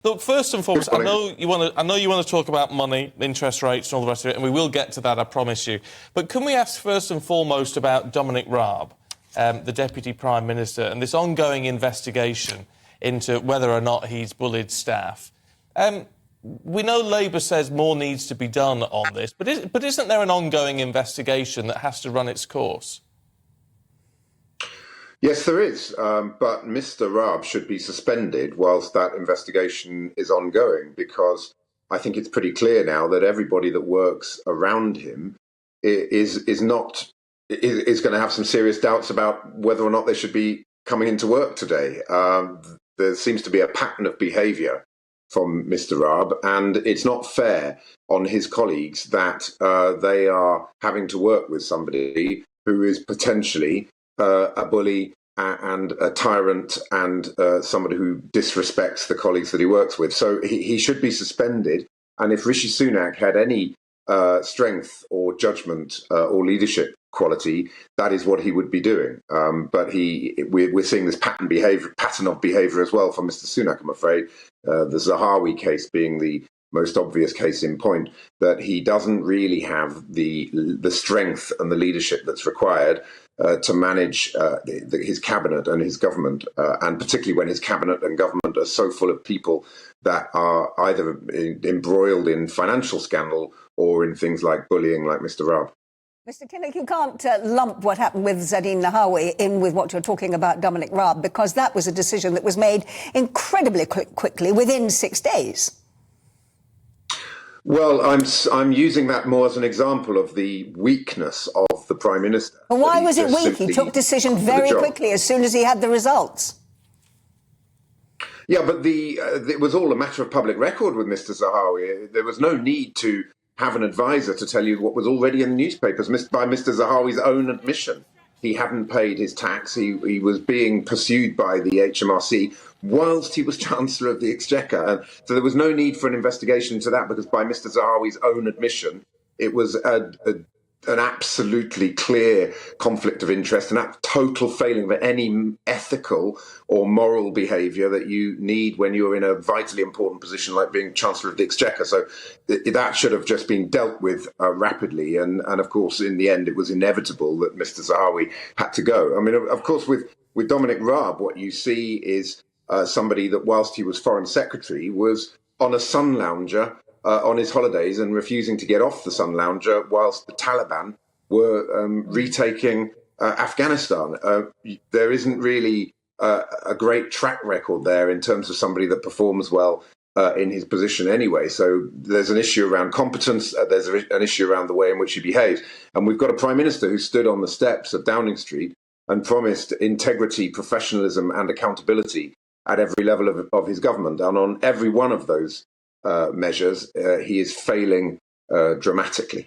Look, first and foremost, I know you want to talk about money, interest rates and all the rest of it, and we will get to that, I promise you. But can we ask first and foremost about Dominic Raab, the Deputy Prime Minister, and this ongoing investigation into whether or not he's bullied staff? We know Labour says more needs to be done on this, but isn't there an ongoing investigation that has to run its course? Yes, there is, but Mr. Raab should be suspended whilst that investigation is ongoing, because I think it's pretty clear now that everybody that works around him is going to have some serious doubts about whether or not they should be coming into work today. There seems to be a pattern of behaviour from Mr. Raab, and it's not fair on his colleagues that they are having to work with somebody who is potentially a bully and a tyrant and somebody who disrespects the colleagues that he works with. So he should be suspended. And if Rishi Sunak had any strength or judgment or leadership quality, that is what he would be doing. But we're seeing this pattern of behaviour as well from Mr. Sunak, I'm afraid. The Zahawi case being the most obvious case in point, that he doesn't really have the strength and the leadership that's required to manage his cabinet and his government, and particularly when his cabinet and government are so full of people that are either embroiled in financial scandal or in things like bullying, like Mr. Raab. Mr. Kinnock, you can't lump what happened with Zadine Nahawi in with what you're talking about Dominic Raab, because that was a decision that was made incredibly quickly, within 6 days. Well, I'm using that more as an example of the weakness of the Prime Minister. But why was it weak? He took decision very quickly as soon as he had the results. Yeah, but it was all a matter of public record with Mr. Zahawi. There was no need to have an advisor to tell you what was already in the newspapers by Mr. Zahawi's own admission. He hadn't paid his tax. He was being pursued by the HMRC whilst he was Chancellor of the Exchequer. And so there was no need for an investigation into that, because by Mr. Zahawi's own admission, it was an absolutely clear conflict of interest and a total failing of any ethical or moral behaviour that you need when you're in a vitally important position like being Chancellor of the Exchequer. So that should have just been dealt with rapidly. And of course, in the end, it was inevitable that Mr. Zahawi had to go. I mean, of course, with Dominic Raab, what you see is somebody that, whilst he was Foreign Secretary, was on a sun lounger on his holidays and refusing to get off the sun lounger whilst the Taliban were retaking Afghanistan. There isn't really a great track record there in terms of somebody that performs well in his position anyway. So there's an issue around competence, there's an issue around the way in which he behaves. And we've got a Prime Minister who stood on the steps of Downing Street and promised integrity, professionalism and accountability at every level of his government. And on every one of those measures, he is failing dramatically.